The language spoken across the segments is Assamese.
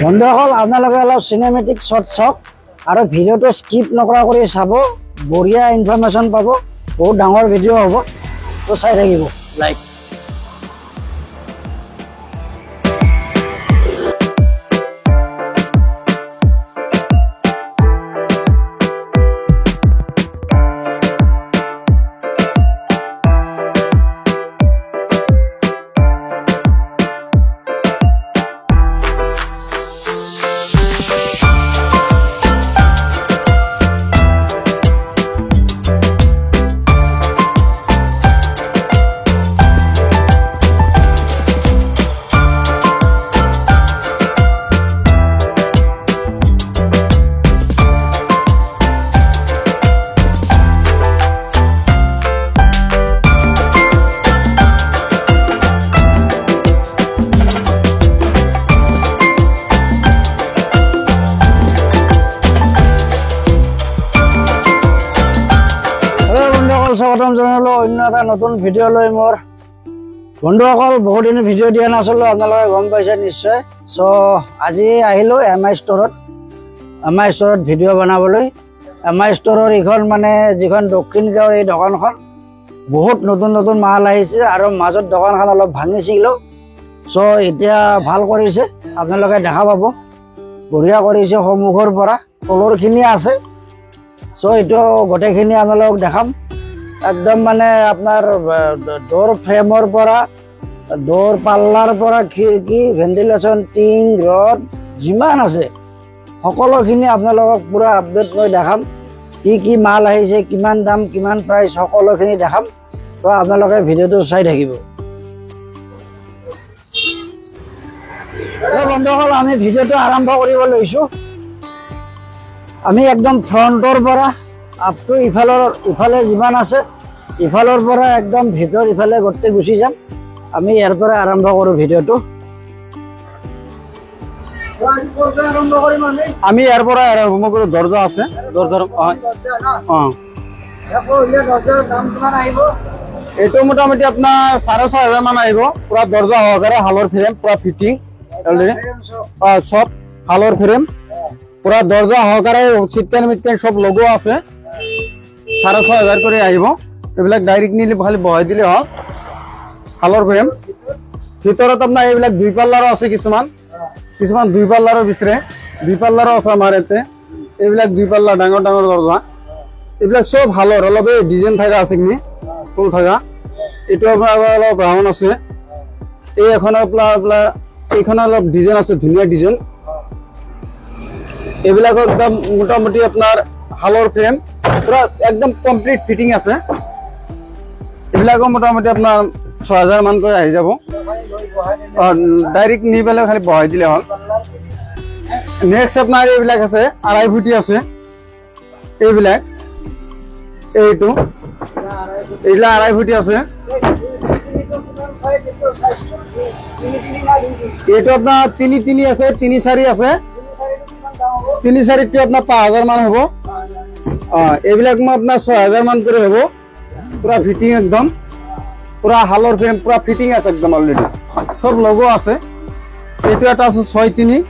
বন্ধুসকল আপোনালোকে অলপ চিনেমেটিক শ্বট চাওক আৰু ভিডিঅ'টো স্কিপ নকৰা কৰি চাব। বঢ়িয়া ইনফৰমেশ্যন পাব, বহুত ডাঙৰ ভিডিঅ' হ'ব, তো চাই থাকিব। লাইক স্বাগতম জনালো অন্য এটা নতুন ভিডিঅ' লৈ। মোৰ বন্ধুসকল বহুত দিন ভিডিঅ' দিয়া নাছিলোঁ, আপোনালোকে গম পাইছে নিশ্চয়। চ' আজি আহিলোঁ MI ষ্ট'ৰত ভিডিঅ' বনাবলৈ। MI ষ্ট'ৰৰ এইখন মানে যিখন দক্ষিণ গাঁৱৰ এই দোকানখন বহুত নতুন নতুন মাল আহিছে আৰু মাজত দোকানখন অলপ ভাঙিছিলোঁ। চ' এতিয়া ভাল কৰিছে, আপোনালোকে দেখা পাব। বঢ়িয়া কৰিছে, সন্মুখৰ পৰা তলৰখিনি আছে। চ' এইটো গোটেইখিনি আপোনালোকক দেখাম। একদম মানে আপোনাৰ ডোৰ ফ্ৰেমৰ পৰা ডোৰ পাল্লাৰ পৰা খিৰিকী, ভেণ্টিলেশ্যন, টিং, ৰড যিমান আছে সকলোখিনি আপোনালোকক পুৰা আপডেট মই দেখাম। কি মাল আহিছে, কিমান দাম, কিমান প্ৰাইচ, সকলোখিনি দেখাম। তো আপোনালোকে ভিডিঅ'টো চাই থাকিব। বন্ধুসকল, আমি ভিডিঅ'টো আৰম্ভ কৰিব লৈছোঁ। আমি একদম ফ্ৰণ্টৰ পৰা আপটো ইফালে যিমান আছে ইফালৰ পৰা একদম ভিতৰ ইফালে গোটেই গুচি যাম। আমি ইয়াৰ পৰা আৰম্ভ কৰোঁ ভিডিঅ'টো। আমি ইয়াৰ পৰা আৰম্ভ কৰোঁ। দৰ্জা আছে, এইটো মোটামুটি আপোনাৰ 6,500 মান আহিব। পুৰা দৰ্জা সহকাৰে, হালৰ ফ্ৰেম পুৰা ফিটিং চব হালৰ ফ্ৰেম পুৰা দৰ্জা সহকাৰে, চিটকেন মিটকেন চব লগো আছে। 6,500 কৰি আহিব। এইবিলাক ডাইৰেক্ট নিলে খালি বহাই দিলে হ'ল। হালৰ ফ্ৰেম ভিতৰত আপোনাৰ এইবিলাক 2 পাল্লাৰো আছে, কিছুমান 2 পাল্লাৰো বিচাৰে। 2 পাল্লাৰো আছে আমাৰ ইয়াতে। এইবিলাক 2 পাল্লা ডাঙৰ ডাঙৰ দৰ্জা, এইবিলাক চব হালৰ। অলপ এই ডিজাইন থকা আছে, কিনি ফুল থকা। এইটো আপোনাৰ অলপ ব্ৰাউন আছে। এই এখন আপোনাৰ এইখন অলপ ডিজাইন আছে, ধুনীয়া ডিজাইন। এইবিলাকৰ একদম মোটামুটি আপোনাৰ হালৰ ফ্ৰেম পুৰা একদম কমপ্লিট ফিটিং আছে। এইবিলাকো মোটামুটি আপোনাৰ 6,000 মান কৰি আহি যাব। ডাইৰেক্ট নি পেলাই খালি বহাই দিলে হ'ল। নেক্সট আপোনাৰ এইবিলাক আছে 2.5 ফুটি আছে। এইবিলাক এইবিলাক 2.5 ফুটি আছে। এইটো আপোনাৰ 3 আছে, 3-4 আছে। 3-4টো আপোনাৰ 5,000 মান হ'ব। এইবিলাক মই আপোনাৰ 6,000 মান কৰি হ'ব। পুৰা ফিটিং একদম, পুৰা হালৰ ফ্ৰেম পুৰা ফিটিং আছে একদম অলৰেডি, চব লগো আছে। এইটো এটা আছে 6.3,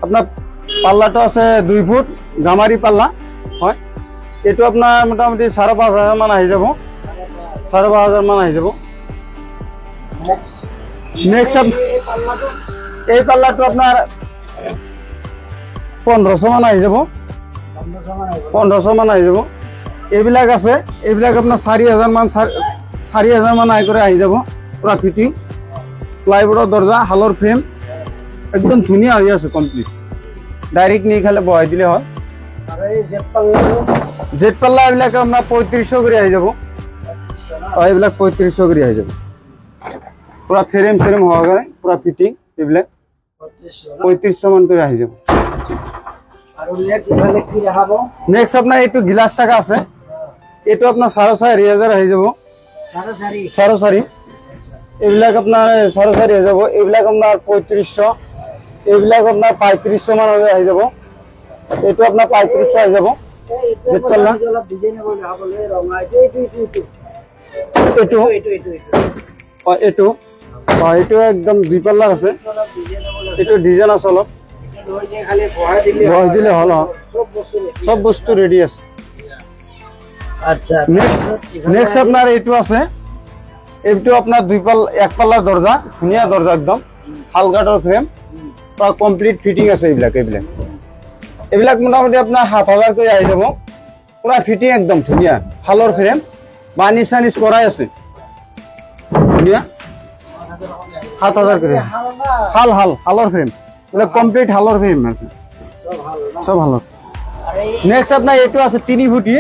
আপোনাৰ পাল্লাটো আছে 2 ফুট গামাৰি পাল্লা হয়। এইটো আপোনাৰ মোটামুটি 5,500 মান আহি যাব। 5,500 মান আহি যাব। নেক্সট এই পাল্লাটো আপোনাৰ 1,500 মান আহি যাব। 1,500 মান আহি যাব। এইবিলাক আছে, এইবিলাক আপোনাৰ 4,000 মান আহি কৰি আহি যাব। পুৰা ফিটিং প্লাইবোৰ্ডৰ দৰ্জা, হালৰ ফ্ৰেম একদম ধুনীয়া হৈ আছে কমপ্লিট। ডাইৰেক্ট নি খালে বহাই দিলে হয়। জেড পাল্লা এইবিলাক আপোনাৰ 3,500 কৰি আহি যাব। এইবিলাক 3,500 কৰি আহি যাব। পুৰা ফ্ৰেম সহকাৰে পুৰা ফিটিং, এইবিলাক 3,500 মান কৰি আহি যাব। নেক্সট আপোনাৰ এইটো গিলাচ থকা আছে। এইটো আপোনাৰ 4,500 আহি যাব। 4,500 এইবিলাক আপোনাৰ 4,500 আহি যাব। এইবিলাক আপোনাৰ 3,500, এইবিলাক আপোনাৰ 3,500 মান আহি যাব। এইটো আপোনাৰ 3,500 আহি যাব। এইটো একদম 2 পাল্লাৰ আছে। এইটো ডিজাইন আছে অলপ বহাই দিলে হল সব বস্তু রেডি আছে আচ্ছা নেক্সট আপনার এইটো আছে এইটো আপনার এক পাল্লার দরজা ধুনিয়া দরজা একদম হালকাটৰ ফ্ৰেম পুৰা কমপ্লিট ফিটিং আছে এইবিলাক মোটামুটি আপনাৰ 7,000 কৰে আহি যাব পুৰা ফিটিং একদম ধুনিয়া হালৰ ফ্ৰেম বানিশ সানিশ কৰাই আছে ধুনিয়া 7,000 কৰে হালৰ ফ্ৰেম কমপ্লিট হালৰ ফ্ৰেম আছে সব হালৰ নেক্সট আপনার এইটো আছে 3 ফুটি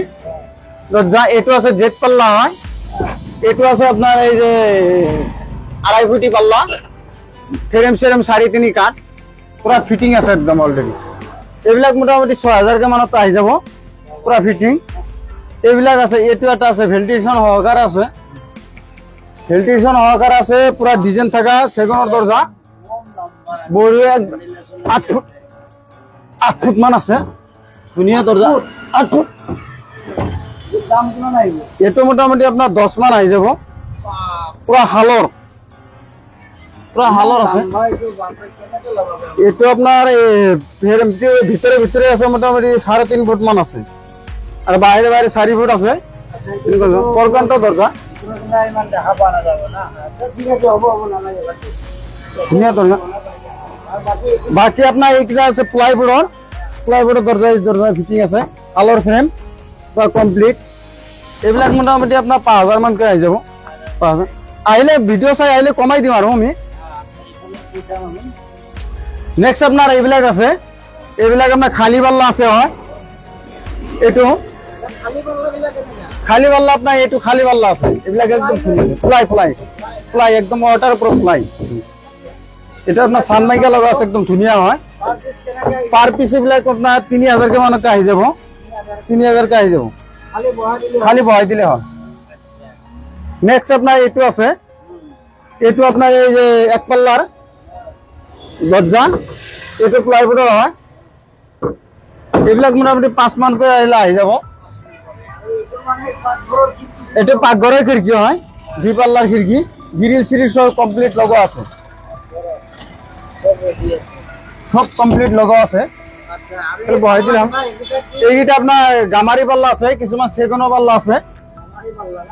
দরজা এইটো আছে জেড পাল্লা হয় এইটো আছে আপনার এই যে 2.5 ফুটি পাল্লা ফ্রেম সেরেম 3.5 কাঠ পুরা ফিটিং আছে একদম অলরেডি এইবিলাক মোটামুটি 6,000 কে মানত আহি যাব পুরা ফিটিং এইবিলাক আছে এইটো এটা আছে ভেন্টিলেশন সহকার আছে পুরা ডিজাইন থাকা সেগুনের দরজা বড়িয়া 8 ফুট মান আছে ধুনিয়া দরজা 8 ফুট এইটো মোটামুটি আপনার 10 মান আহি যাব পুরা হালৰ আছে এইটো আপনার ভিতরে আছে মোটামুটি 3.5 ফুট মান আছে আর বাইরে 4 ফুট আছে পরকান্ত দরজা ধুনিয়া দরজা বাকি আপনার এইটা আছে প্লাইবোর্ডের দরজা ফিটিং আছে আলোর ফ্রেম পুরো কমপ্লিট এইবিলাক মোটামুটি আপনার 5,000 মান করে আহি যাব 5,000 আহিলে ভিডিও চাই আহিলে কমাই দিম আৰু আমি নেক্সট আপনার এইবিলাক আছে এইবিলাক আপনার খালি পাল্লা আছে হয় এইটো খালি পাল্লা আপনার এইটো খালি পাল্লা আছে এইবিলাক একদম ফ্লাই একদম ওয়াটার প্রুফ ফ্লাই এটা আপনার সানমাইকা লগা আছে একদম ধুনিয়া হয় পার পিস এইবিলাক আপনার 3,000 কে মানতে আহি যাব 3,000 কে আহি যাব খালি বহাই দিলে হয় নেক্সট আপনার এইটো আছে এইটো আপনার এই যে এক পাল্লার দরজা এইটো প্লাইবোৰ্ডৰ হয় এইবিলাক মোটামুটি 5 মান করে আহি যাব এটা পাকঘরের খিড়কি হয় 2 পাল্লার খিড়কি গ্রিল সিরিজ সব কমপ্লিট লগো আছে সব কমপ্লিট লগো আছে আচ্ছা আমি বহাই দিলাম এইটা আপনার গামারি পাল্লা আছে কিছুমান সেগুনো পাল্লা আছে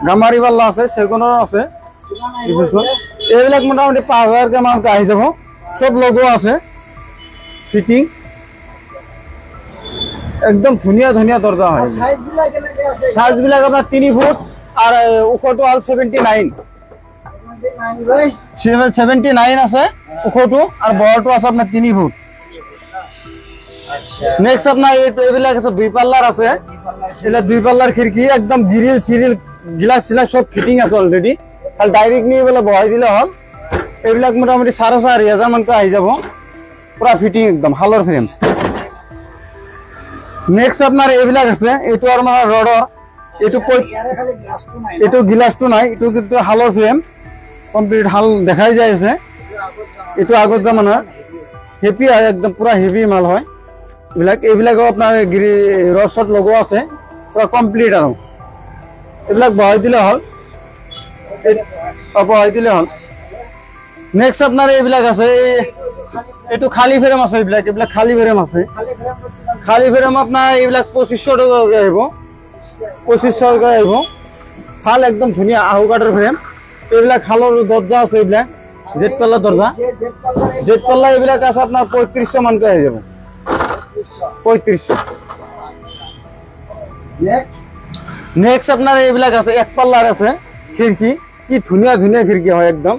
গামারি পাল্লা আছে সেগুনো আছে এইবিলাক মোটামুটি 5,000 কে মান আহি যাব সব লগো আছে ফিটিং একদম ধুনিয়া দরজা হয় সাইজ বিলাক আপনার 3 ফুট আর উখটো আল 79 আছে উখটো আর বড়টো আছে আপনার 3 ফুট নেক্সট আপনার এইবিলাক আছে 2 পাল্লার আছে এটা 2 পাল্লার খিড়কি একদম গ্রিল সিরিল গ্লাস সব ফিটিং আছে অলরেডি আর ডাইরেক্ট নিয়ে বলে বহাই দিলে হল এইবিলাক মোটামুটি 4,500 মান আহি যাব পুরা ফিটিং একদম হালৰ ফ্ৰেম নেক্সট আপনাৰ এইবিলাক আছে এইটো আৰ মানে ৰডৰ এইটো গ্লাসটো নাই এইটো কিন্তু হালৰ ফ্ৰেম কমপ্লিট হাল দেখাই যায় আছে এইটো আগত জামানাৰ হেভি হয় একদম পুরা হেভি মাল হয় এইবিলাকও আপনার রড শট লগো আছে পুরা কমপ্লিট আর এইবিলাক বহাই দিলে হল নেক্সট আপনার এইবিলাক আছে এইটো খালি ফ্রেম আছে এইবিলাক খালি ফ্রেম আছে খালি ফ্রেম আপনার এইবিলাক 2,500 টাকা আহিব 2,500 টাকা আহিব ভাল একদম ধুনিয়া আহু কাঠৰ ফ্ৰেম এইবিলাক খালৰ দরজা আছে এইবিলাক জেড পাল্লা দরজা জেড পাল্লা এইবিলাক আছে আপনার 3,500 মান আহি যাব 3,500 নেক্সট আপনার এইবিলাক আছে এক পাল্লার আছে খিড়কি কি ধুনিয়া খিড়কি হয় একদম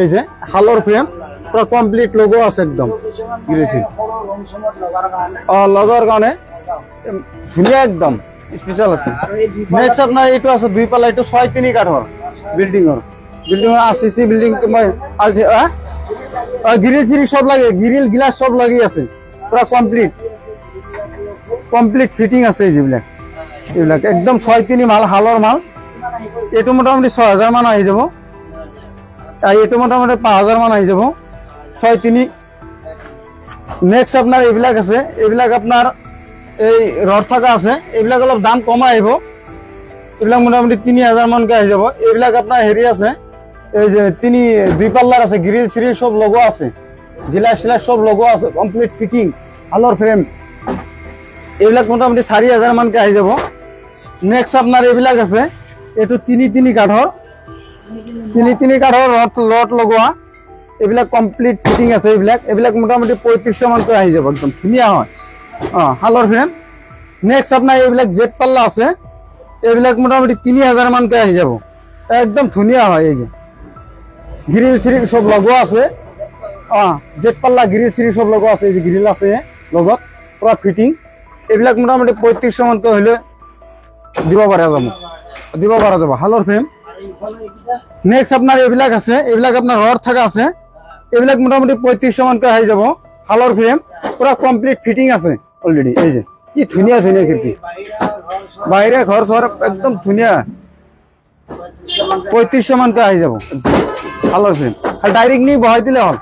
এই যে হালৰ ফ্রেম পুরো কমপ্লিট লোগো আছে একদম লগার কারণে ধুনিয়া একদম স্পেশাল আছে নেক্সট আপনার এইটো আছে 2 পাল্লা এইটো 6.3 কাঠৰ building RCC building grill series সব লাগে গ্রিল গ্লাস সব লাগি আছে পুরো কমপ্লিট ফিটিং আছে এইবিলাক একদম 6.3 মাল হালৰ মাল এইটো মোটামুটি 6,000 মান আহি যাব এইটো মোটামুটি 5,000 মান আহি যাব 6.3 নেক্সট আপনার এইবিলাক আছে এইবিলাক আপনার এই রড থাকা আছে এইবিলাক অলপ দাম কম আহিব এইবিলাক মোটামুটি 3,000 মানকে আহি যাব এইবিলাক আপনার হেৰি আছে এই যে 2 পাল্লাৰ আছে গ্ৰিল সিৰিজ সব লগো আছে গ্লাস সব লগো আছে কমপ্লিট ফিটিং হালৰ ফ্ৰেম এইবিলাক মোটামুটি 4,000 মানকে আহি যাব। নেক্সট আপোনাৰ এইবিলাক আছে, এইটো 3 কাঠৰ 3 কাঠৰ লট লগোৱা, এইবিলাক কমপ্লিট ফিটিং আছে। এইবিলাক মোটামুটি 3500 মানকৈ আহি যাব, একদম ধুনীয়া হয়। হালৰ ফ্ৰেম। নেক্সট আপোনাৰ এইবিলাক জেট পাল্লা আছে, এইবিলাক মোটামুটি 3000 মানকৈ আহি যাব, একদম ধুনীয়া হয়। এই যে গ্ৰিল চিৰিল সব লগোৱা আছে, জেট পাল্লা গ্ৰিল চিৰিল সব লগোৱা আছে, এই যে গ্ৰিল আছে লগত পুৰা ফিটিং। এইবিলাক মোটামুটি 3500 মানকৈ হ'লে দিব পৰা যাব হালৰ ফ্ৰেম। নেক্সট আপোনাৰ এইবিলাক আছে, এইবিলাক আপোনাৰ ৰড থকা আছে, এইবিলাক মোটামুটি 3500 মানকৈ আহি যাব হালৰ ফ্ৰেম, পুৰা কমপ্লিট ফিটিং আছে অলৰেডি। এই যে কি ধুনীয়া খিৰিকী, বাহিৰে ঘৰ চৰ একদম ধুনীয়া। 3500 মানকৈ আহি যাব হালৰ ফ্ৰেম, ডাইৰেক্ট নি বহাই দিলে হ'ল।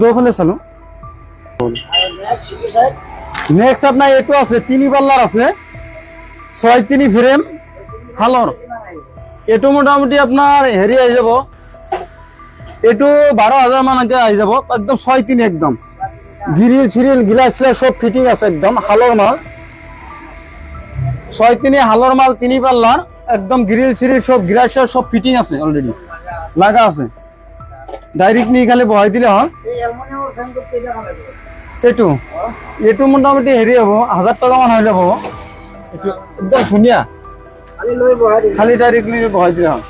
দুফালে চালো। নেক্সট আপোনাৰ এইটো আছে 3 পাল্লাৰ আছে, 6-3 ফ্ৰেম হালৰ। এইটো মোটামুটি আপোনাৰ হেৰি আহি যাব, এইটো 12,000 মানকৈ আহি যাব, একদম 6-3 একদম গ্ৰিল চিৰিল গিলাচ চিলাচ সব ফিটিং আছে, একদম হালৰ মাল। 6-3 হালৰ মাল, 3 পাল্লাৰ একদম গ্ৰিল চিৰিল সব গিলাচ চিলাচ সব ফিটিং আছে, অলৰেডি লাগা আছে। ডাইৰেক্ট নি খালি বহাই দিলে হ'ল। এইটো মোটামুটি হেৰি হ'ব 1000 টকা মান হৈ যাব, একদম ধুনীয়া, খালি ডাইৰেক্ট নি বহাই দিলে হ'ল।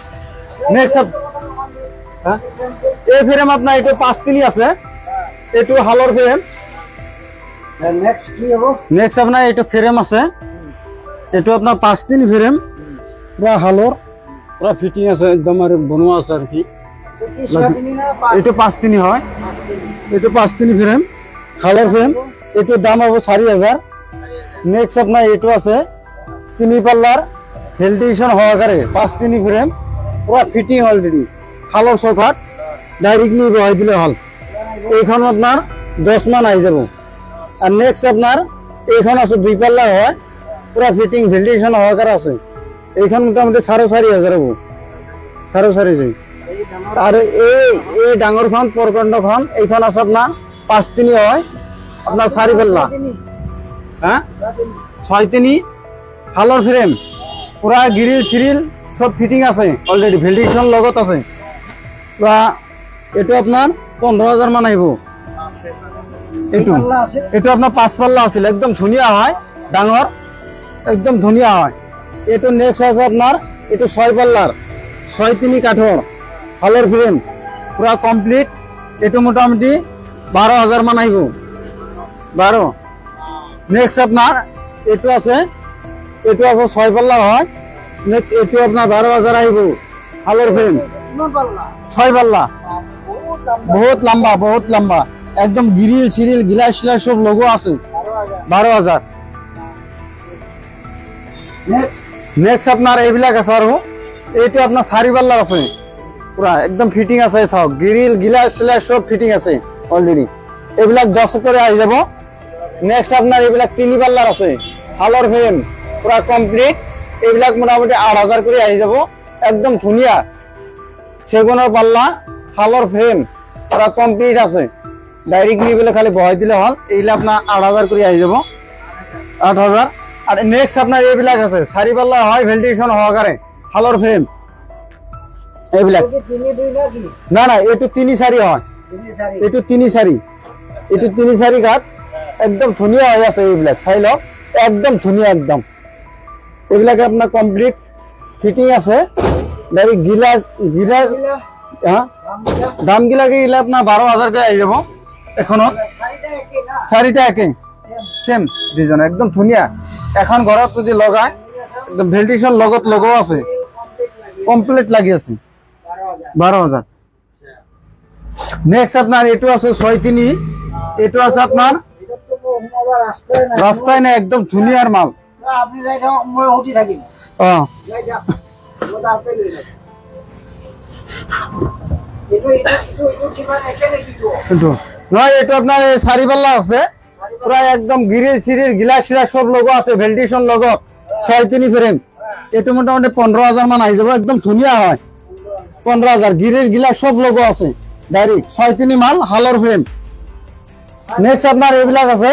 নেক্সট এই ফ্ৰেম আপোনাৰ এইটো 5-3 আছে, এইটো হালৰ ফ্ৰেম। নেক্সট আপোনাৰ এইটো ফ্ৰেম আছে, এইটো আপোনাৰ 5-3 ফ্ৰেম পুৰা হালৰ, পুৰা ফিটিং আছে একদম, আৰু বনোৱা আছে আৰু কি। এইটো 5-3 হয়, এইটো 5-3 ফ্ৰেম হালৰ ফ্ৰেম। এইটোৰ দাম হ'ব 4,000। নেক্সট আপোনাৰ এইটো আছে 3 পাল্লাৰ ভেন্টিলেশ্যন সহকাৰে 5-3 ফ্ৰেম, পুৰা ফিটিং অলৰেডি হালৰ চৌকাত, ডাইৰেক্ট নি বহাই দিলে হ'ল। এইখন আপোনাৰ 10 মান আহি যাব। আৰু নেক্সট আপোনাৰ এইখন আছে 2 পাল্লা হয়, পুৰা ফিটিং ভেন্টিলেশ্যন সহকাৰে আছে, এইখন মোটামুটি 4,500 হ'ব, 4,500। আৰু এই ডাঙৰখন প্ৰকাণ্ডখন এইখন আছে আপোনাৰ 5-3 হয়, আপোনাৰ 4 পাল্লা 6-3 হালৰ ফ্ৰেম, পুৰা গ্ৰিল চিৰিল সব ফিটিং আছে অলৰেডি, ভেন্টিলেশ্যন লগত আছে। এইটো আপোনাৰ 15,000 মান আহিব। এইটো আপোনাৰ 5 পাল্লা আছিল, একদম ধুনীয়া হয়, ডাঙৰ একদম ধুনীয়া হয়। এইটো নেক্সট আছে আপোনাৰ এইটো 6 পাল্লাৰ 6-3 কাঠৰ হালৰ ফ্ৰেম, পুৰা কমপ্লিট। এইটো মোটামুটি 12,000 মান আহিব, 12। নেক্সট আপোনাৰ এইটো আছে 6 পাল্লা হয়, নেক্সট এইটো আপোনাৰ 12,000 আহিব হালৰ ফ্ৰেম, 6 পাল্লা, বহুত লম্বা একদম গ্রিল সিরিল গিলাস সিলাস সব লোগো আছে 12,000। নেক্সট আপনার এইবিলাক আছে আৰু এইটো আপনাৰ 4 পাল্লাৰ আছে পুরা একদম ফিটিং আছে, সব গ্রিল গিলাস সিলাস সব ফিটিং আছে অলরেডি, এইবিলাক 10 করে আহি যাব। নেক্সট আপনার এইবিলাক 3 পাল্লাৰ আছে হালৰ ফ্ৰেম পুৰা কমপ্লিট, এইবিলাক মোটামুটি 8,000 কৰে আহি যাব, একদম ধুনিয়া সেগুনৰ পাল্লা হালৰ ফ্রেম পুরা কমপ্লিট আছে, ডাইরেক্ট নিয়ে বলে খালি বহাই দিলে হল। এইগুলো আপনার 8,000 করে আহি যাব, 8,000। আর নেক্সট আপনার এইবিলাক আছে 4 পাল্লা হয় ভেন্টিলেশন সহকারে হালৰ ফ্রেম, এইবিলাক না না এইটো 3-4 হয়, এইটো 3-4, এইটো 3-4 ঘাট একদম ধুনিয়া হৈ আছে। এইবিলাক চাই লওক একদম ধুনিয়া, একদম এইবিলাক আপনার কমপ্লিট ফিটিং আছে, ডাইরেক্ট গিলাস গিলাস দাম গিলাকে গিলা আপনার 12,000 করে আহি যাব। এখনত 4টা একে সেম ডিজাইন, একদম ধুনিয়া। এখন ঘৰত যদি লগায় একদম ভেন্টিলেশন লগত লগো আছে, কমপ্লিট লাগি আছে 12,000। নেক্সট আপনার এইটো আছে 6-3, এইটো আছে আপনার রাস্তায় না, একদম ধুনিয়ার মাল। নয় এইটো আপনার 4 পাল্লা আছে পুরা একদম গ্রিল সিরিল গিলাস সিলাস সব লোগো আছে, ভেন্টিলেশন লগো 6-3 ফ্রেম। এইটো মোটামুটি 15,000 মান আহি যাব, একদম ধুনিয়া হয় 15,000, গ্রিল গিলাস সব লোগো আছে ডাইরেক্ট 6-3 মাল হালৰ ফ্রেম। নেক্সট আপনার এইবিলাক আছে,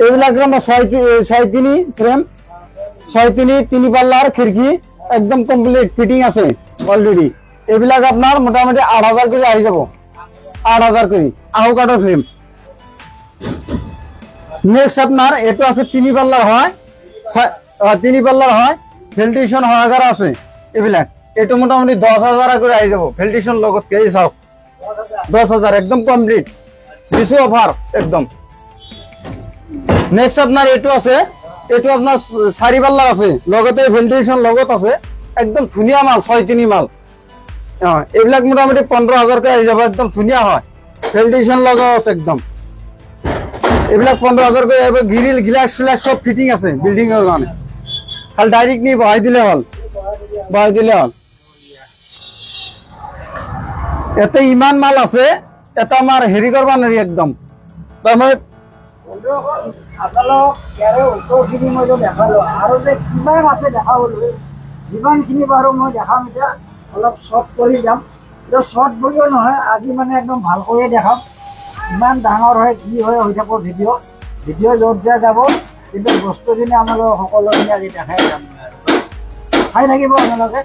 এইবিলাক আমরা 6-3 ফ্রেম, 6-3 3 পাল্লার খিড়কি একদম কমপ্লিট ফিটিং আছে অলরেডি। এইবিলাক আপনার মোটামুটি 8,000 করে আহি যাব, 8,000 করে আহু কাঠৰ ফ্রেম। নেক্সট আপনার এটো আছে 3 পাল্লার হয়, 3 পাল্লার হয়, ভেন্টিলেশন হওয়ার আছে এইবিলাক। এটো মোটামুটি 10,000 করে আহি যাব ভেন্টিলেশন লগত কে চাওক 10,000 একদম কমপ্লিট দিছো অফার একদম। নেক্সট আপনার এটো আছে, এটো আপনার 4 পাল্লার আছে লগতে ভেন্টিলেশন লগত আছে একদম ধুনিয়া মাল 6-3 মাল। এইবিলাক মোটামুটি 15,000 করে আহি যাব একদম ধুনিয়া হয় ভেন্টিলেশন লগত আছে একদম। এইবিলাক 15,000 করে আহিব। গ্রিল গ্লাস ফ্লাস সব ফিটিং আছে বিল্ডিং এর কারণে, খালি ডাইরেক্ট নি বহাই দিলে হল, বহাই দিলে হল। এতে ইমান মাল আছে, এটা আমার হেৰি কৰবা নাৰি একদম। তাৰমানে আপোনালোক ইয়াৰে উত্তৰখিনি মই দেখালো আৰু যে কিমান আছে দেখাবলৈ, যিমানখিনি পাৰোঁ মই দেখাম। এতিয়া অলপ শ্বৰ্ট কৰি যাম, এতিয়া শ্বৰ্ট বুলিও নহয়, আজি মানে একদম ভালকৈয়ে দেখাম। ইমান ডাঙৰ হয় কি হয় হৈ যাব ভিডিঅ', ভিডিঅ' য'ত যা যাব, কিন্তু বস্তুখিনি আপোনালোক সকলোখিনি আজি দেখাই যাম। চাই থাকিব আপোনালোকে।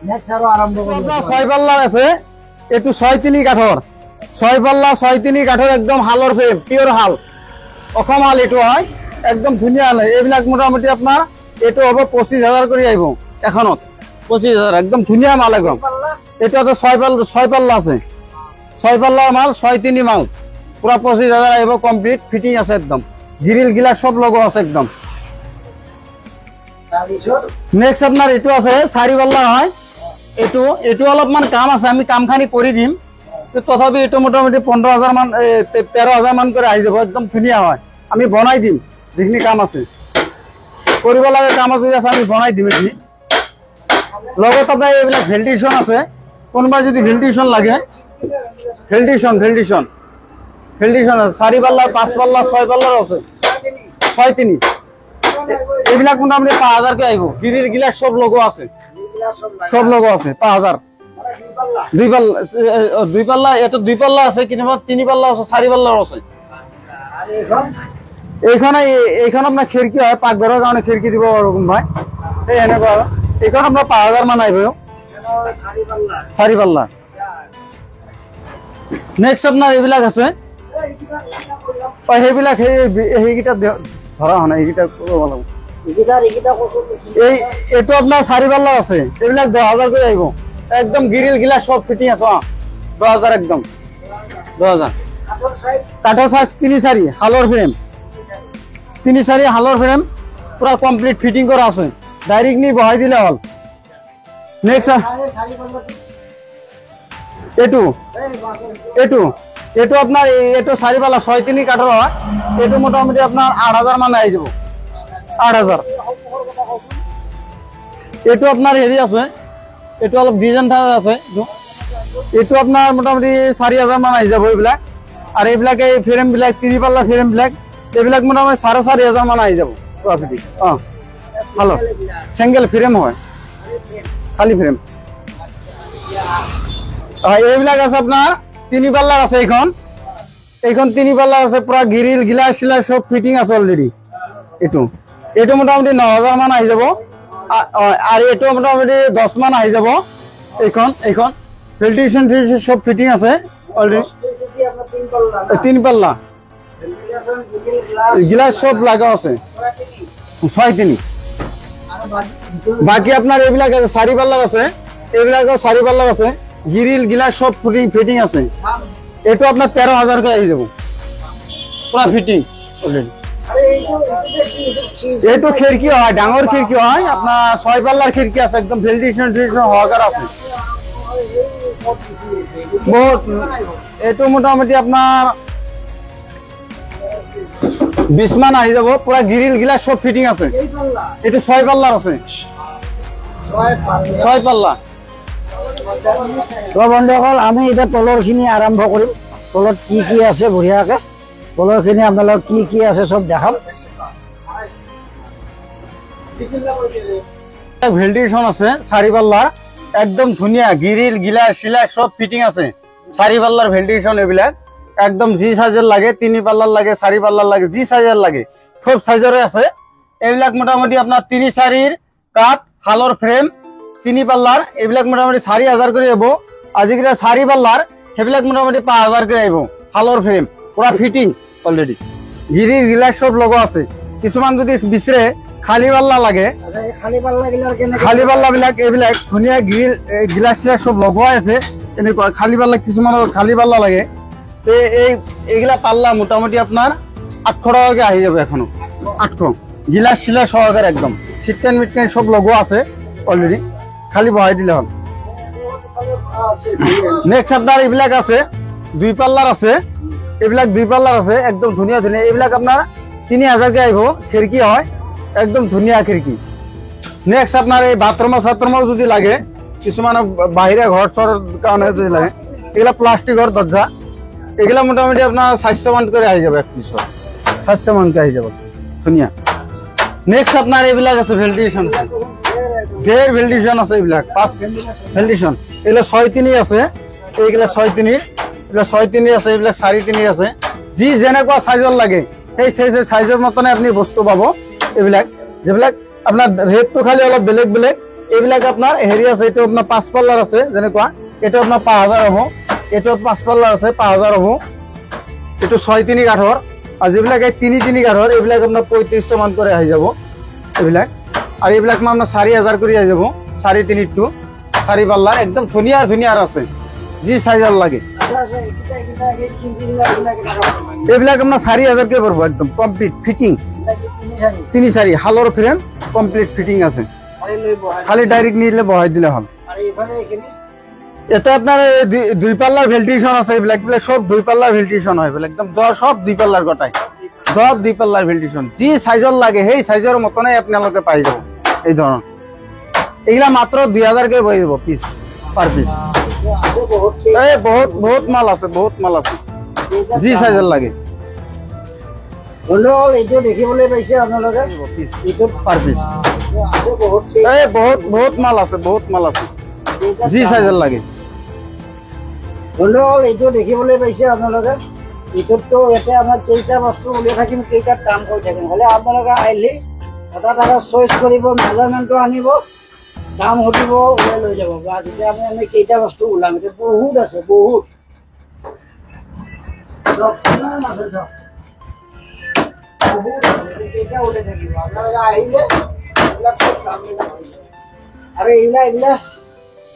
নেক্সট আৰু আৰম্ভ কৰিব। 6 পাল্লাৰ আছে, এইটো 6-3 কাঠৰ, 6 পাল্লা 6-3 কাঠৰ একদম হালৰ ফ্রেম, পিওর হাল, অসম হাল এইটো হয় একদম ধুনীয়া হাল। এইবিলাক মোটামুটি আপনার এইটো হ'ব 25,000 করে আহিব এখনত, 25,000 একদম ধুনীয়া মাল একদম। এইটো আছে 6 পাল্লা আছে, 6 পাল্লাৰ মাল 6-3 মাল পুরা 25,000 আহিব কমপ্লিট ফিটিং আছে একদম। গ্রিল গিলাস সব লগো আছে একদম। নেক্সট আপনার এইটো আছে 4 পাল্লা হয়, এইটো অলপমান কাম আছে, আমি কামখানি কৰি দিম। তথাপি এইটো মোটামুটি 15,000 মান 13,000 মান করে আহি যাব একদম ধুনীয়া হয়। আমি বনাই দিম যিখিনি কাম আছে, কৰিব লাগে কাম আছে আমি বনাই দিম। এইখিনি লগত আপোনাৰ এইবিলাক ভেন্টিলেশন আছে, কোনোবা যদি ভেন্টিলেশন লাগে, ভেন্টিলেশন আছে 4 পাল্লা 5 পাল্লা 6 পাল্লার আছে, 6-3 এইবিলাক মোটামুটি 5,000 কে আহিব। গ্রিল গিলাস সব লগো আছে, সব লগো আছে 5,000। 2 পাল্লা এটা 2 পাল্লা আছে, কিংবা 3 পাল্লা আছে, 4 পাল্লার আছে। এইখন আপনার খিড়কি হয়, পাকঘরের কারণে খিড়কি দিব ওরকম ভাই, এই এনেকুৱা। এইখন আপনাৰ 5,000 মান আহিব 4 পাল্লা। নেক্সট আপনাৰ এইবিলাক আছে, সেইবিলাক সেইকেইটা ধৰা হয় না, এইকেইটা কৰিব লাগিব। এইটো আপনার 4 পাল্লা আছে, এইবিলাক 10,000 করে আহিব একদম। গ্রিল গিলাস সব ফিটিং আছে 10,000 একদম 10,000। কাঠৰ সাইজ 3-4 হালৰ ফ্ৰেম, 3-4 হালৰ ফ্রেম পুরা কমপ্লিট ফিটিং করা আছে, ডাইরেক্ট নি বহাই দিলে হল। নেক্সট এইটো আপনার এইটো 4 পাল্লা 6-3 কাঠৰ হয়, এইটো মোটামুটি আপনাৰ 8,000 মান আহি যাব, 8,000। এইটো আপনাৰ হেৰি আছে, এইটো অলপ ডিজাইন আছে, এইটো আপনার মোটামুটি 4,000 মান আহি যাব এইবিলাক। আর এইবিলাক এই ফ্রেম বিলাক 3 পাল্লা ফ্রেম বিলাক এইবিলাক মোটামুটি 4,500 মান আহি যাব প্রফিট। ভালো সিঙ্গেল ফ্রেম হয়, খালি ফ্রেম। এইবিলাক আছে আপনার 3 পাল্লার আছে, এইখন 3 পাল্লার আছে, পুরা গ্রিল গিলাস সিলাস সব ফিটিং আছে অলরেডি। এইটো মোটামুটি 9,000 মান আহি যাব। আর এইটো মোটামুটি 10 মান আহি যাব। এইখন ভেন্টিলেশন সব ফিটিং আছে অলরেডি, 3 পাল্লা গিলাস সব লাগা আছে 6-3। বাকি আপনার এইবিলাক আছে 4 পাল্লার আছে, এইবিলাকও 4 পাল্লার আছে, গ্রিল গিলাস সব ফিটিং আছে। এইটো আপনার 13,000 কে আহি যাব পুরা ফিটিং অলরেডি। এইটো খিড়কি হয়, ডাঙর খিড়কি হয় আপনার 6 পাল্লার খিড়কি আছে একদম ভেন্টিলেশন হওয়ার আছে বহুত। এইটো মোটামুটি আপনার 20 মান আহি যাব, পুরা গ্রিল গিলাস সব ফিটিং আছে। এইটো 6 পাল্লার আছে, 6 পাল্লা। তো বন্ধুসকল আমি এটা তলৰখিনি আৰম্ভ কৰিম। তলত কি কি আছে বঢ়িয়াকে, তলৰখিনি আপোনালোক কি কি আছে সব দেখাম। ভেন্টিলেশন আছে 4 পাল্লা একদম ধুনিয়া, গ্রিল গিলাস সিলাস সব ফিটিং আছে চাৰি পাল্লাৰ ভেন্টিলেশ্যন এইবিলাক একদম যি সাইজৰ লাগে 3 পাল্লাৰ লাগে 4 পাল্লাৰ লাগে যি সাইজৰ লাগে সব সাইজৰে আছে এইবিলাক মোটামুটি আপোনাৰ 3-4 কাঠ হালৰ ফ্ৰেম 3 পাল্লাৰ এইবিলাক মোটামুটি 4000 কৰি হ'ব আজিকালি 4 পাল্লাৰ সেইবিলাক মোটামুটি 5000 কৰি আহিব হালৰ ফ্ৰেম পুৰা ফিটিং অলৰেডি গিৰি গিলাস সব লগোৱা আছে কিছুমান যদি বিচাৰে খালি পাল্লা লাগে খালি পাল্লা বিলাক এইবিলাক ধুনীয়া গ্ৰিল গিলাস সব লগোৱা আছে এনেকুৱা খালি পাল্লা কিছুমানৰ খালি পাল্লা লাগে এইগুলা পাল্লা মোটামুটি আপনার 800 টাকা আহি যাব এখনো 800 গিলাস শিলা সহকারে একদম সিটকেন মিটকেন সব লগোয়া আছে অলরেডি খালি বহাই দিলে হল নেক্সট আপনার এইবিলাক আছে 2 পাল্লার আছে এইবিলাক 2 পাল্লার আছে একদম ধুনিয়া ধুনিয়া এইবিলাক আপনার 3000 কে আইব খিড়কি হয় একদম ধুনিয়া খিড়কি নেক্সট আপনার এই বাথরুম যদি লাগে কিছুমান বাহিরে ঘর চর কারণে যদি লাগে এগুলা প্লাস্টিকের দরজা এগুলা মোটামুটি আপনার 700 মান করে আহি যাব এক পিস 700 মান কে আহি যাব ধুনিয়া নেক্সট আপনার এইবিলাক আছে ভেন্টিলেশন আছে ঢের ভেন্টিলেশন আছে এইবিলাক 5 ভেন্টিলেশন এগুলা 6-3 আছে এইগুলা 6-3 এগুলা 6-3 আছে এইবিলাক 4-3 আছে যি যেনেকুৱা সাইজৰ লাগে এই সাইজৰ মতনে আপনি বস্তু পাবো এইবিলাক যেবিলাক আপনাৰ ৰেটটো খালি অলপ বেলেগ বেলেগ এইবিলাক আপনাৰ হেৰি আছে এটো আপনাৰ 5 পাল্লাৰ আছে যেনেকুৱা এটা আপনাৰ 5000 হ'ব এটো 5 পাল্লাৰ আছে 5000 হ'ব এটো 6-3 কাঠৰ আৰ যেবিলাক 3-3 কাঠৰ এইবিলাক আপনার 3500 মান করে আহি যাব এইবিলাক আর এইবিলাক আপনার 4000 করে আহি যাব 4-3 টু 4 পাল্লাৰ একদম ধুনিয়া ধুনিয়া আছে যি সাইজৰ লাগে এইবিলাক আপনাৰ 4000 কে পড়ব একদম কমপ্লিট ফিটিং 3-4 হালৰ ফ্রেম কমপ্লিট ফিটিং আছে খালি ডাইরেক্ট নিলে বহাই দিলে হল এটা আপনার 2 পাল্লার ভেন্টিলেশন আছে এইবিলাক সব 2 পাল্লার ভেন্টিলেশন হয় একদম সব 2 পাল্লার গটাই সব 2 পাল্লার ভেন্টিলেশন যি সাইজৰ লাগে সেই সাইজৰ মতনে আপোনালোকে পাই যাব এই ধরন এগুলা মাত্র 2000 কে বই যাব পিস পার পিস এই বহুত মাল আছে যি সাইজৰ লাগে হলেও এইটো দেখিবলৈ পাইছে আপোনালোকে এইটো পাৰ পিস এই বহুত মাল আছে যি সাইজৰ লাগে হলেও এইটো দেখিবলৈ পাইছে আপোনালোকে এইটোতো এতিয়া আমাৰ কেইটা বস্তু উলিয়াই থাকিম কেইটাত কাম কৰি থাকিম হলে আপোনালোকে আহিলে এটা চইচ কৰিব মেজাৰমেণ্টটো আনিব দাম সুধিব ওলাই লৈ যাব বা যেতিয়া আমি কেইটা বস্তু ওলাম এতিয়া বহুত আছে বহুত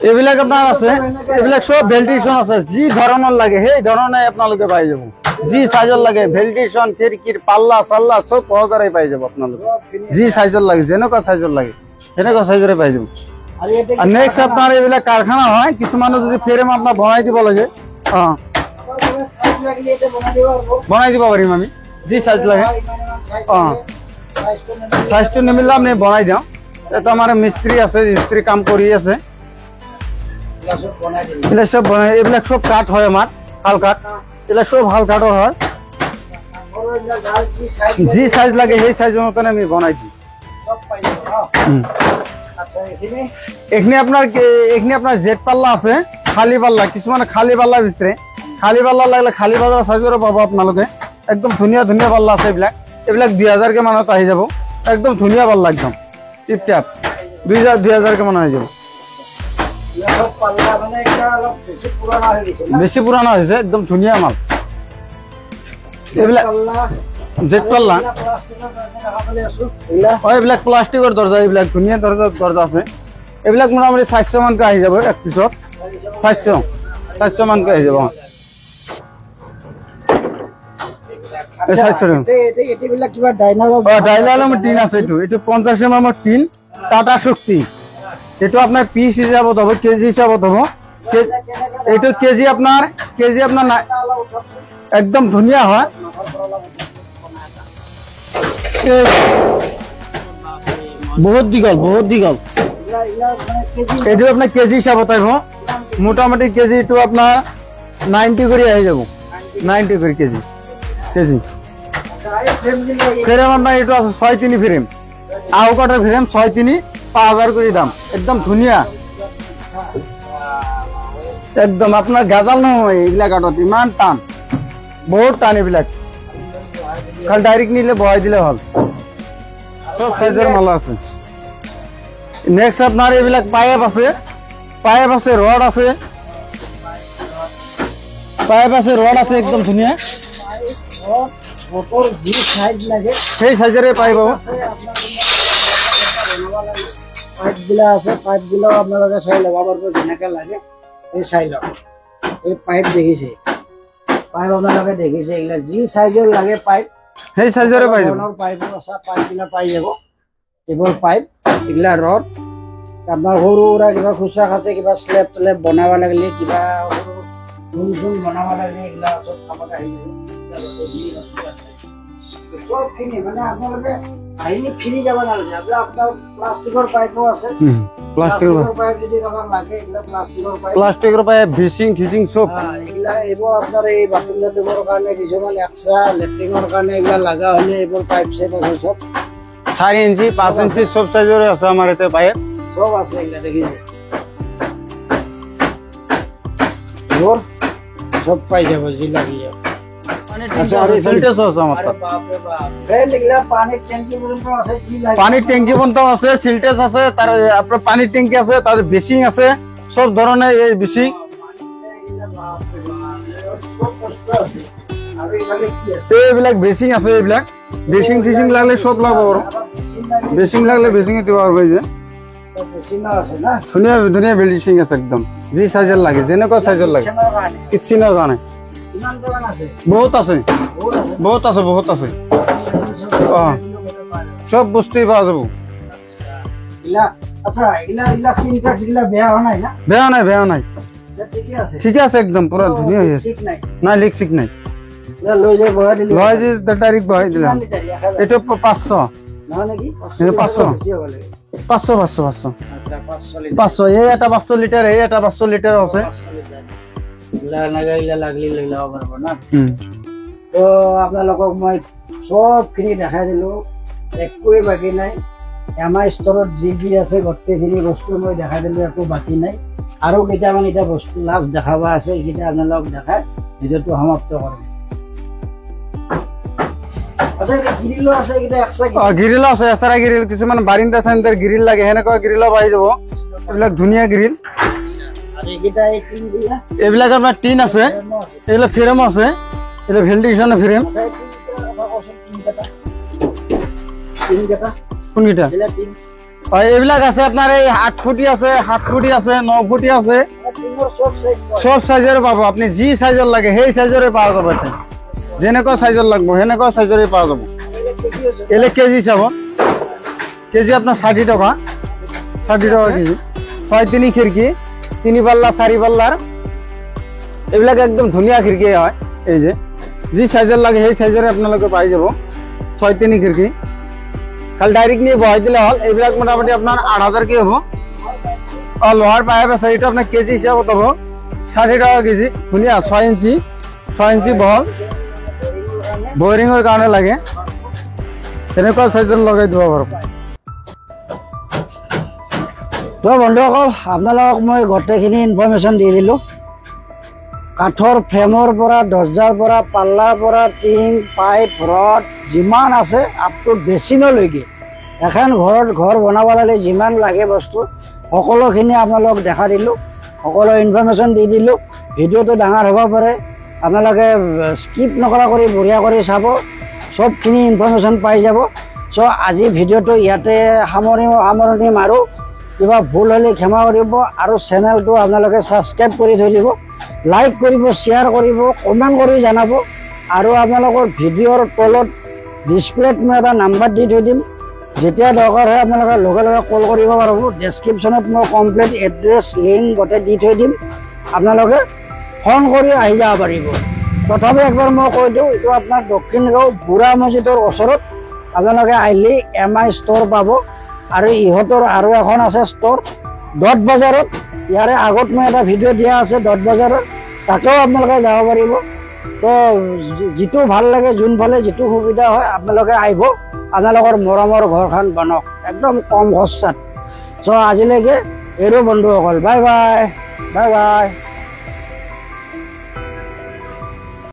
এইবিলাক আপনার আছে এইবিলাক সব ভেন্টিলেশন আছে যি ধরনের লাগে সেই ধরনের আপনালোকে পাই যাব যি সাইজৰ লাগে ভেন্টিলেশন খিড়কিৰ পাল্লা সাল্লা সব সহকাৰে পাই যাব আপনালোকে যি সাইজৰ লাগে যেনেকুৱা সাইজৰ লাগে সেনেকুৱা সাইজৰে পাই যাব আর নেক্সট আপনার এইবিলাক কারখানা হয় কিছুমানে যদি ফ্রেম আপনার বনাই দিব লাগে বনাই দিব পাৰিম আমি যি সাইজ লাগে সাইজটো নিমিলে আমি বনাই দিওঁ এটা আমার মিস্ত্রি আছে মিস্ত্রি কাম কৰি আছে এইবিলাক সব কাঠ হয় আমাৰ হাল কাঠ এগুলা সব হাল কাঠৰ হয় যি সাইজ লাগে সেই সাইজৰ মতনে আমি বনাই দিই এখানে আপনাৰ জেড পাল্লা আছে খালি পাল্লা কিছুমানে খালি পাল্লা বিচাৰে খালি পাল্লা লাগলে খালি পাল্লা সাইজৰো পাব আপোনালোকে একদম ধুনিয়া ধুনিয়া পাল্লা আছে এইবিলাক 2000 কে মানত আহি যাব একদম ধুনিয়া পাল্লা একদম টিপ টাপ 2000 কে মান আহি যাব বেশি পুরানা হয়েছে একদম ধুনিয়া মাল এইবিলাক জেড পাল্লা এইবিলাক প্লাষ্টিকৰ দরজা এইবিলাক ধুনিয়া দরজা আছে এইবিলাক মোটামুটি 400 মানকে আহি যাব এক পিছত 400 মানকে আহি যাব ডাইনামো টিন আছে এইটো 50 mm টিন টাটা শক্তি এটা আপনার পিস হিসাবত হবো কেজি হিসাবত হবো এইটো কেজি আপনার একদম ধুনিয়া হয় বহুত দীঘল এইটো আপনার কেজি হিসাবত আহিব মোটামুটি কেজি এইটো আপনার 90 করে আহি যাব 90 করে কেজি ফ্রেম আপনার এইটো আছে 6-3 ফ্রেম আউ কাটার ফ্রেম 6-3 5000 করে দাম একদম ধুনিয়া একদম আপোনাৰ গাজাল নহয় এইবিলাক কাঠত ইমান টান বহুত টান এইবিলাক খালি ডাইৰেক্ট নিলে বহাই দিলে হ'ল সব সাইজৰ মাল আছে নেক্সট আপোনাৰ এইবিলাক পাইপ আছে ৰড আছে একদম ধুনীয়া বটৰ যি সাইজ লাগে সেই সাইজৰে পাইপ পাব পাইপবিলাক আছে পাইপবিলাক আপোনালোকে চাই ল'ব পাৰিব যেনেকৈ লাগে এই চাই লওক এই পাইপ দেখিছে পাইপ আপোনালোকে দেখিছে এইবিলাক যি সাইজৰ লাগে পাইপ সেই সাইজৰে পাই যাব পাইপৰ আছে পাইপবিলাক পাই যাব এইবোৰ পাইপ এইগিলা ৰড আপোনাৰ সৰু সুৰা কিবা খুচা খাচে কিবা স্লেব ট্লেব বনাব লাগিলে কিবা সৰু ফুল বনাব লাগিলে এইগিলা চব কামত আহি যাব সবখিনি মানে আপোনালোকে আহিলে ফিৰি যাব নালাগে আপোনাৰ প্লাষ্টিকৰ পাইপো আছে প্লাষ্টিকৰ পাইপ যদি কাৰোবাক লাগে এইগিলা প্লাষ্টিকৰ পাইপ ভিচিং খিচিং চব এইগিলা এইবোৰ আপোনাৰ এই বাথৰুম চাথৰুমৰ কাৰণে কিছুমান এক্সট্ৰা লেট্ৰিনৰ কাৰণে এইগিলা লগা হ'লে এইবোৰ পাইপ চেপ আছে চব 4 ইঞ্চি 5 ইঞ্চি সব সাইজৰে আছে আমাৰ ইয়াতে পাইপ সব আছে এইগিলা দেখিছে এইবোৰ সব পাই যাব যি লাগি যাব আচ্ছা আৰু ফিল্টাৰ আছে আমাৰ তাত পানীৰ টেংকি পৰ্যন্ত আছে যি লাগে পানীৰ টেংকি পৰ্যন্ত আছে সিলটেজ আছে তাৰ আপোনাৰ পানীৰ টেংকি আছে তাৰ বেচিং আছে সব ধৰণে এই বেচিং এইবিলাক বেচিং আছে এইবিলাক বেচিং ফিচিং লাগলে সব লাভ আৰু বেচিং লাগলে বেচিং দিব আৰু যে ধুনীয়া ধুনীয়া বেচিং আছে একদম যি সাইজৰ লাগে যেনেকুৱা সাইজৰ লাগে কিচেনৰ কাৰণে বহুত আছে সব বস্তুই পাওয়া যাব বেয়া নাই ঠিক আছে একদম পুরা ধুনীয়া হৈ আছে নাই লিক সিক নাই লৈ যে ডাইৰেক্ট বহাই দিলা এইটো 500 এই এটা 500 লিটাৰ এই এটা 500 লিটাৰ আছে লাগলি লৈ ল'ব পাৰিব না তো আপোনালোকক মই সবখিনি দেখাই দিলোঁ একোৱেই বাকী নাই আমাৰ ষ্টৰত যি যি আছে গোটেইখিনি বস্তু মই দেখাই দিলোঁ একো বাকী নাই আৰু কেইটামান এতিয়া বস্তু লাষ্ট দেখাব আছে এইকেইটা আপোনালোকক দেখাই ভিডিঅ'টো সমাপ্ত কৰিম গ্ৰিলো আছে এক্সট্ৰা গ্ৰিল কিছুমান বাৰিন্দা চাৰিন্দাৰ গ্ৰিল লাগে সেনেকুৱা গ্ৰিলো পাই যাব এইবিলাক ধুনীয়া গ্ৰিল এইবিলাক আপোনাৰ টিন আছে এইবিলাক ফ্ৰেম আছে এইবিলাক ভেন্টিলেশ্যন ফ্ৰেম কোনকেইটা এইবিলাক আছে আপোনাৰ এই 8 ফুটি আছে 7 ফুটি আছে 9 ফুটি আছে সব সাইজৰে পাব আপুনি যি সাইজৰ লাগে সেই সাইজৰে পাওয়া যাব যেনেকুৱা সাইজৰ লাগব সেনেকুৱা সাইজৰে পাওয়া যাব এলে কেজি চাব কেজি আপোনাৰ 60 টকা কেজি 6-3 খিড়কি 3 পাল্লা 4 পাল্লাৰ এইবিলাক একদম ধুনীয়া খিড়কি হয় এই যে যি সাইজৰ লাগে সেই সাইজৰে আপোনালোকে পাই যাব 6-3 খিড়কি খালি ডাইৰেক্ট নিয়ে বহাই দিলে হ'ল এইবিলাক মোটামুটি আপোনাৰ 8000 কি হ'ব লোহাৰ পাইপ আছে এইটো আপোনাৰ কেজি হিচাপত হ'ব 60 টকা কেজি ধুনীয়া 6 ইঞ্চি বহল বয়ৰিঙৰ কাৰণে লাগে তেনেকুৱা সাইজৰ লগাই দিব পাৰিব তো বন্ধুসকল আপোনালোকক মই গোটেইখিনি ইনফৰমেশ্যন দি দিলোঁ কাঠৰ ফ্ৰেমৰ পৰা দৰ্জাৰ পৰা পাল্লাৰ পৰা টিং পাইপ ৰড যিমান আছে আপ টু বেচিনলৈকে এখন ঘৰ বনাব লাগিলে যিমান লাগে বস্তু সকলোখিনি আপোনালোকক দেখা দিলোঁ সকলো ইনফৰমেশ্যন দি দিলোঁ ভিডিঅ'টো ডাঙৰ হ'ব পাৰে আপোনালোকে স্কিপ নকৰা কৰি বঢ়িয়া কৰি চাব সবখিনি ইনফৰমেশ্যন পাই যাব চ' আজি ভিডিঅ'টো ইয়াতে সামৰণি মাৰোঁ কিবা ভুল হ'লে ক্ষমা কৰিব আৰু চেনেলটো আপোনালোকে ছাবস্ক্ৰাইব কৰি থৈ দিব লাইক কৰিব শ্বেয়াৰ কৰিব কমেণ্ট কৰি জনাব আৰু আপোনালোকৰ ভিডিঅ'ৰ তলত ডিছপ্লেত মই এটা নাম্বাৰ দি থৈ দিম যেতিয়া দৰকাৰ হয় আপোনালোকে লগে লগে কল কৰিব পাৰিব ডেছক্ৰিপশ্যনত মই কমপ্লিট এড্ৰেছ লিংক গোটেই দি থৈ দিম আপোনালোকে ফোন কৰি আহি যাব পাৰিব তথাপি একবাৰ মই কৈ দিওঁ এইটো আপোনাৰ দক্ষিণ গাঁও বুঢ়া মছজিদৰ ওচৰত আপোনালোকে আহিলে MI ষ্ট'ৰ পাব আৰু ইহঁতৰ আৰু এখন আছে ষ্ট'ৰ ডট বজাৰত ইয়াৰে আগত মই এটা ভিডিঅ' দিয়া আছে ডট বজাৰত তাতেও আপোনালোকে যাব পাৰিব তো যিটো ভাল লাগে যোনফালে যিটো সুবিধা হয় আপোনালোকে আহিব আপোনালোকৰ মৰমৰ ঘৰখন বনাওক একদম কম খৰচাত চ' আজিলৈকে এৰো বন্ধুসকল বাই বাই